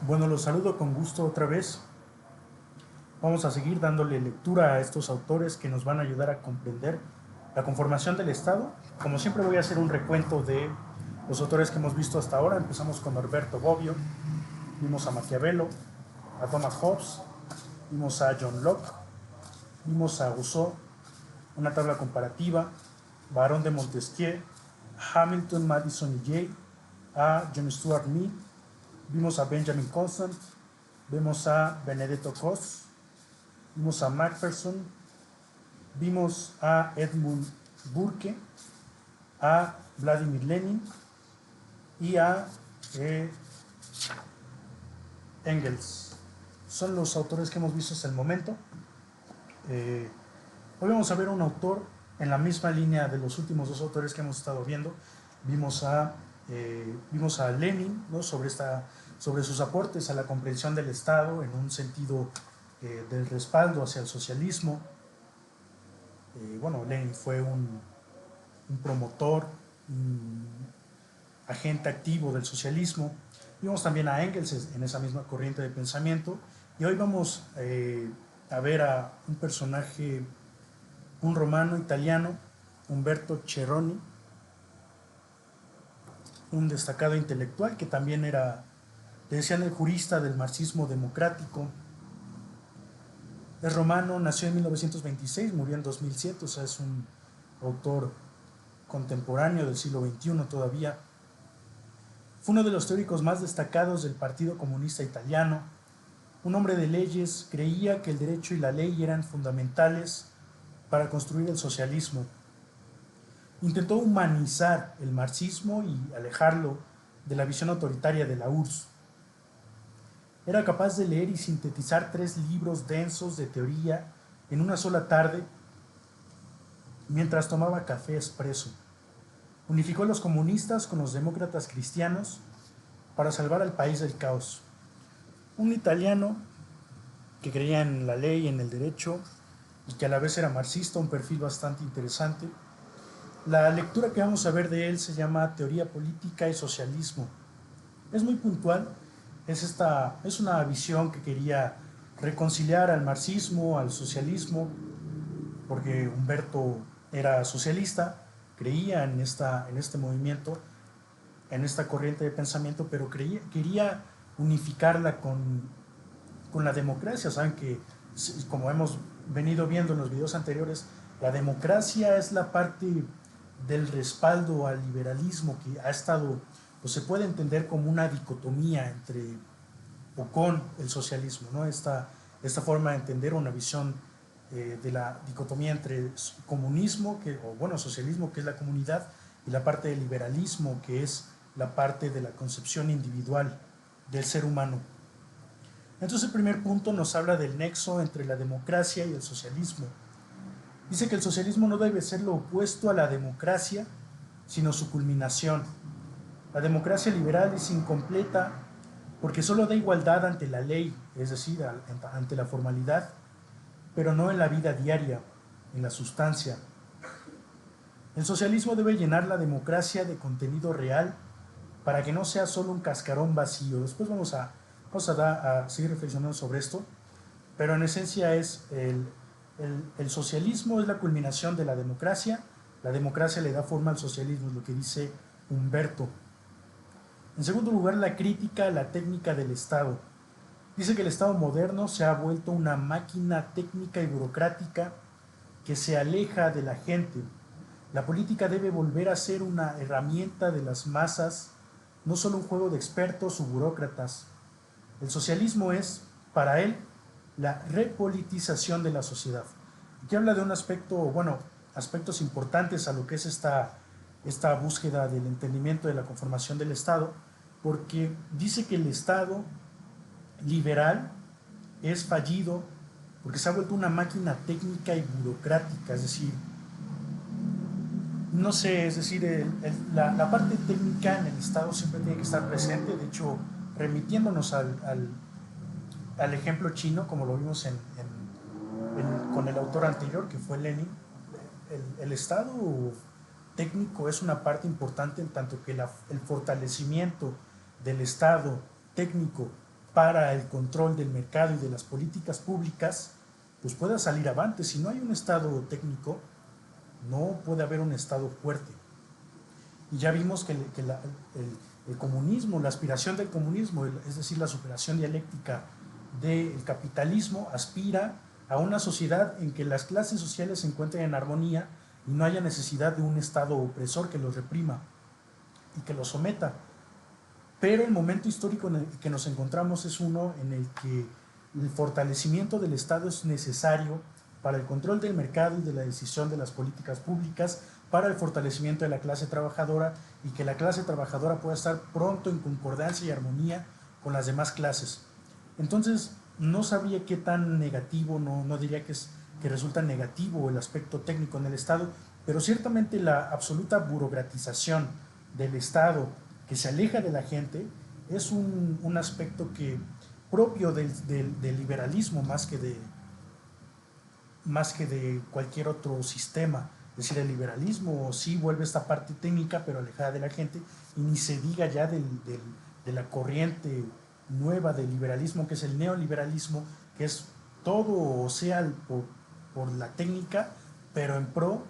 Bueno, los saludo con gusto otra vez. Vamos a seguir dándole lectura a estos autores que nos van a ayudar a comprender la conformación del Estado. Como siempre voy a hacer un recuento de los autores que hemos visto hasta ahora. Empezamos con Norberto Bobbio, vimos a Maquiavelo, a Thomas Hobbes, vimos a John Locke, vimos a Rousseau, una tabla comparativa, Barón de Montesquieu, Hamilton, Madison y Jay, a John Stuart Mill, vimos a Benjamin Constant, vemos a Benedetto Croce, vimos a Macpherson, vimos a Edmund Burke, a Vladimir Lenin y a Engels. Son los autores que hemos visto hasta el momento. Hoy vamos a ver un autor en la misma línea de los últimos dos autores que hemos estado viendo. Vimos a Lenin, ¿no? sobre sus aportes a la comprensión del Estado en un sentido del respaldo hacia el socialismo. Lenin fue un promotor, un agente activo del socialismo. Vimos también a Engels en esa misma corriente de pensamiento. Y hoy vamos a ver a un personaje, un romano italiano, Umberto Cerroni, un destacado intelectual que también era, le decían el jurista del marxismo democrático. Es romano, nació en 1926, murió en 2007, o sea, es un autor contemporáneo del siglo XXI todavía. Fue uno de los teóricos más destacados del Partido Comunista Italiano. Un hombre de leyes, creía que el derecho y la ley eran fundamentales para construir el socialismo. Intentó humanizar el marxismo y alejarlo de la visión autoritaria de la URSS. Era capaz de leer y sintetizar 3 libros densos de teoría en una sola tarde mientras tomaba café expreso. Unificó a los comunistas con los demócratas cristianos para salvar al país del caos. Un italiano que creía en la ley, en el derecho y que a la vez era marxista, un perfil bastante interesante. La lectura que vamos a ver de él se llama Teoría Política y Socialismo. Es muy puntual, es una visión que quería reconciliar al marxismo, al socialismo, porque Humberto era socialista, creía en este movimiento, en esta corriente de pensamiento, pero quería unificarla con la democracia. Saben que, como hemos venido viendo en los videos anteriores, la democracia es la parte del respaldo al liberalismo que ha estado, pues se puede entender como una dicotomía entre o con el socialismo, ¿no? Esta forma de entender una visión de la dicotomía entre comunismo, socialismo, que es la comunidad, y la parte del liberalismo, que es la parte de la concepción individual del ser humano. Entonces el primer punto nos habla del nexo entre la democracia y el socialismo. Dice que el socialismo no debe ser lo opuesto a la democracia, sino su culminación. La democracia liberal es incompleta porque solo da igualdad ante la ley, es decir, ante la formalidad, pero no en la vida diaria, en la sustancia. El socialismo debe llenar la democracia de contenido real para que no sea solo un cascarón vacío. Después vamos a seguir reflexionando sobre esto, pero en esencia es el socialismo es la culminación de la democracia le da forma al socialismo, es lo que dice Humberto. En segundo lugar, la crítica a la técnica del Estado. Dice que el Estado moderno se ha vuelto una máquina técnica y burocrática que se aleja de la gente. La política debe volver a ser una herramienta de las masas, no solo un juego de expertos o burócratas. El socialismo es, para él, la repolitización de la sociedad. Aquí habla de un aspectos importantes a lo que es esta búsqueda del entendimiento de la conformación del Estado, porque dice que el Estado liberal es fallido porque se ha vuelto una máquina técnica y burocrática, es decir, no sé, es decir, la parte técnica en el Estado siempre tiene que estar presente. De hecho, remitiéndonos al ejemplo chino, como lo vimos con el autor anterior, que fue Lenin, el Estado técnico es una parte importante, en tanto que el fortalecimiento del Estado técnico para el control del mercado y de las políticas públicas, pues pueda salir avante. Si no hay un Estado técnico, no puede haber un Estado fuerte. Y ya vimos que el comunismo, la aspiración del comunismo, es decir, la superación dialéctica del capitalismo, aspira a una sociedad en que las clases sociales se encuentren en armonía y no haya necesidad de un Estado opresor que los reprima y que los someta. Pero el momento histórico en el que nos encontramos es uno en el que el fortalecimiento del Estado es necesario para el control del mercado y de la decisión de las políticas públicas, para el fortalecimiento de la clase trabajadora y que la clase trabajadora pueda estar pronto en concordancia y armonía con las demás clases. Entonces, no sabría qué tan negativo, no diría que resulta negativo el aspecto técnico en el Estado, pero ciertamente la absoluta burocratización del Estado que se aleja de la gente es un aspecto que propio del liberalismo más que de cualquier otro sistema. Es decir, el liberalismo sí vuelve esta parte técnica pero alejada de la gente, y ni se diga ya de la corriente nueva del liberalismo, que es el neoliberalismo, que es todo o sea por la técnica, pero en pro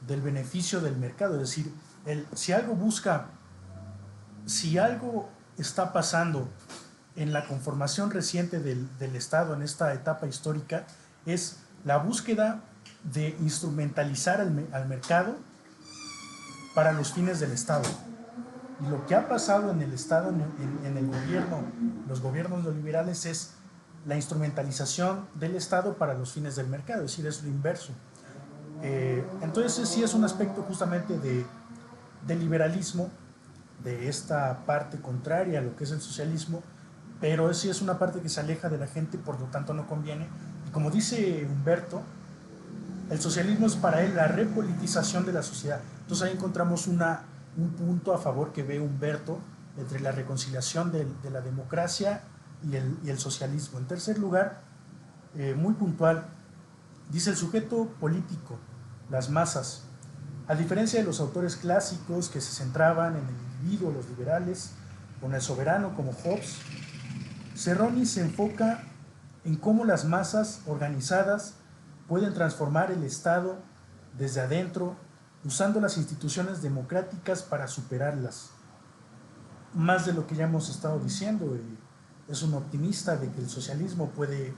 del beneficio del mercado. Es decir, si algo está pasando en la conformación reciente del Estado en esta etapa histórica, es la búsqueda de instrumentalizar al mercado para los fines del Estado. Y lo que ha pasado en el Estado, en el gobierno, los gobiernos neoliberales, es la instrumentalización del Estado para los fines del mercado, es decir, es lo inverso. Entonces sí es un aspecto justamente de liberalismo, de esta parte contraria a lo que es el socialismo, pero sí es una parte que se aleja de la gente, por lo tanto no conviene. Y como dice Humberto, el socialismo es para él la repolitización de la sociedad. Entonces ahí encontramos un punto a favor que ve Humberto entre la reconciliación de la democracia y el socialismo. En tercer lugar, muy puntual, dice el sujeto político, las masas. A diferencia de los autores clásicos que se centraban en el individuo, los liberales, o en el soberano como Hobbes, Cerroni se enfoca en cómo las masas organizadas pueden transformar el Estado desde adentro, usando las instituciones democráticas para superarlas. Más de lo que ya hemos estado diciendo, es un optimista de que el socialismo puede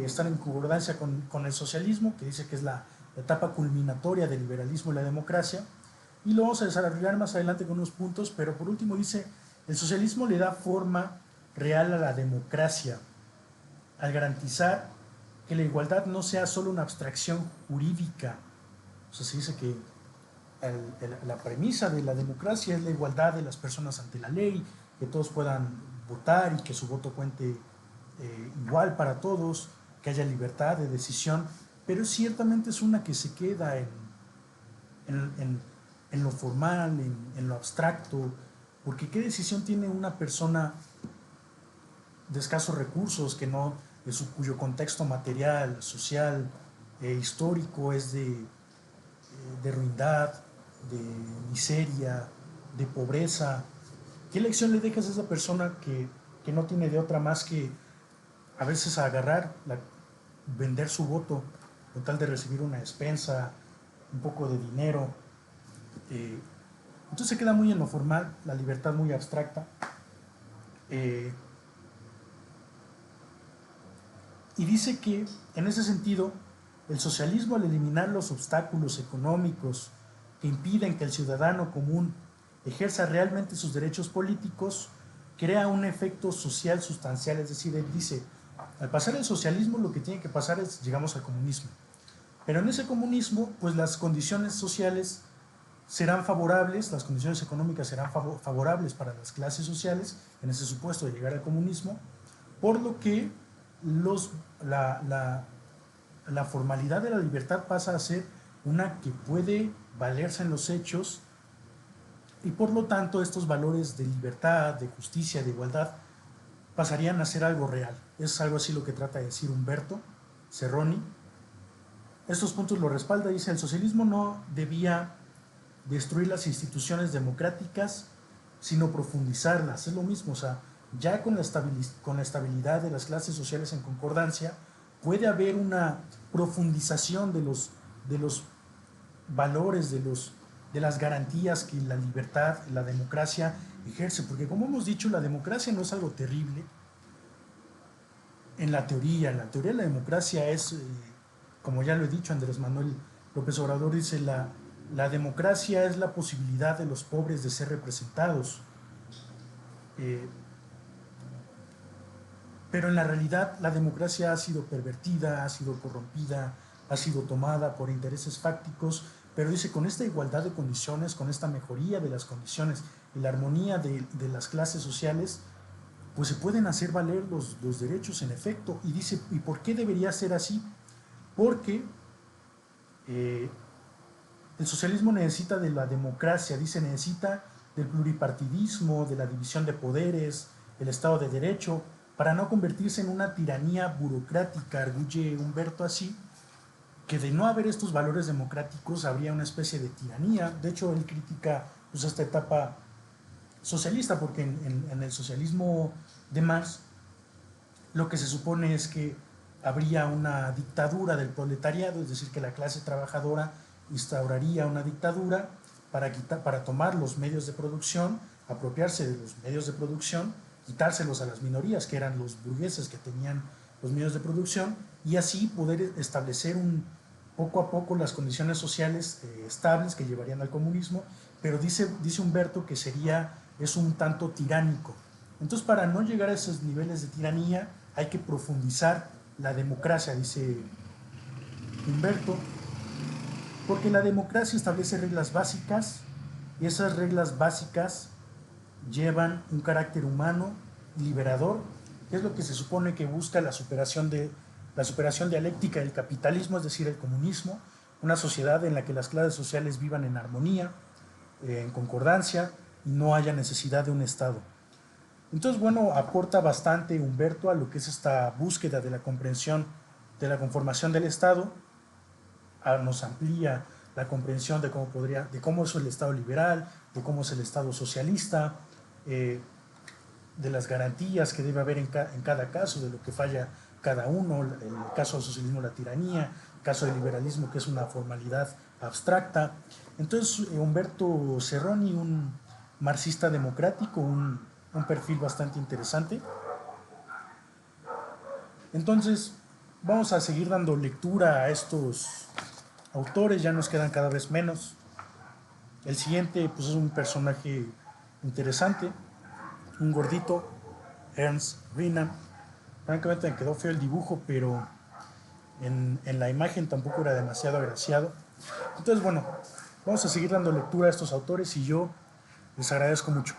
estar en concordancia con el socialismo, que dice que es la etapa culminatoria del liberalismo y la democracia, y lo vamos a desarrollar más adelante con unos puntos, pero por último dice, el socialismo le da forma real a la democracia, al garantizar que la igualdad no sea solo una abstracción jurídica. O sea, se dice que la premisa de la democracia es la igualdad de las personas ante la ley, que todos puedan votar y que su voto cuente igual para todos, que haya libertad de decisión, pero ciertamente es una que se queda en lo formal, en lo abstracto, porque ¿qué decisión tiene una persona de escasos recursos cuyo contexto material, social, histórico es de ruindad, de miseria, de pobreza? ¿Qué lección le dejas a esa persona que no tiene de otra más que a veces vender su voto con tal de recibir una despensa, un poco de dinero? Entonces se queda muy en lo formal, la libertad muy abstracta. Y dice que, en ese sentido, el socialismo, al eliminar los obstáculos económicos que impiden que el ciudadano común ejerza realmente sus derechos políticos, crea un efecto social sustancial. Es decir, él dice, al pasar el socialismo lo que tiene que pasar es, llegamos al comunismo. Pero en ese comunismo, pues las condiciones sociales serán favorables, las condiciones económicas serán favorables para las clases sociales, en ese supuesto de llegar al comunismo, por lo que la formalidad de la libertad pasa a ser una que puede valerse en los hechos, y por lo tanto estos valores de libertad, de justicia, de igualdad pasarían a ser algo real. Es algo así lo que trata de decir Humberto Cerroni. Estos puntos lo respalda, dice, el socialismo no debía destruir las instituciones democráticas, sino profundizarlas. Es lo mismo, o sea, ya con la estabilidad de las clases sociales en concordancia, puede haber una profundización de los valores, de las garantías que la libertad, la democracia ejerce. Porque como hemos dicho, la democracia no es algo terrible en la teoría. En la teoría la democracia es, como ya lo he dicho, Andrés Manuel López Obrador dice, la democracia es la posibilidad de los pobres de ser representados. Eh, pero en la realidad la democracia ha sido pervertida, ha sido corrompida, ha sido tomada por intereses fácticos, pero dice, con esta igualdad de condiciones, con esta mejoría de las condiciones y la armonía de las clases sociales, pues se pueden hacer valer los derechos en efecto. Y dice, ¿y por qué debería ser así? Porque eh, el socialismo necesita de la democracia, dice, necesita del pluripartidismo, de la división de poderes, el Estado de Derecho, para no convertirse en una tiranía burocrática. Arguye Humberto así, que de no haber estos valores democráticos habría una especie de tiranía. De hecho, él critica pues, esta etapa socialista, porque en el socialismo de Marx lo que se supone es que habría una dictadura del proletariado, es decir, que la clase trabajadora instauraría una dictadura para tomar los medios de producción, apropiarse de los medios de producción, quitárselos a las minorías, que eran los burgueses que tenían los medios de producción, y así poder establecer poco a poco las condiciones sociales estables que llevarían al comunismo. Pero dice Humberto que es un tanto tiránico. Entonces, para no llegar a esos niveles de tiranía, hay que profundizar la democracia, dice Humberto, porque la democracia establece reglas básicas y esas reglas básicas llevan un carácter humano liberador, que es lo que se supone que busca la superación dialéctica del capitalismo, es decir, el comunismo, una sociedad en la que las clases sociales vivan en armonía, en concordancia, y no haya necesidad de un Estado. Entonces, bueno, aporta bastante Humberto a lo que es esta búsqueda de la comprensión de la conformación del Estado, nos amplía la comprensión de cómo es el Estado liberal, de cómo es el Estado socialista, de las garantías que debe haber en cada caso, de lo que falla cada uno, el caso del socialismo, la tiranía, el caso del liberalismo, que es una formalidad abstracta. Entonces, Humberto Cerroni, un marxista democrático, un perfil bastante interesante. Entonces, vamos a seguir dando lectura a estos autores, ya nos quedan cada vez menos. El siguiente pues, es un personaje interesante, un gordito, Ernst Renan. Francamente me quedó feo el dibujo, pero en la imagen tampoco era demasiado agraciado. Entonces, bueno, vamos a seguir dando lectura a estos autores y yo les agradezco mucho.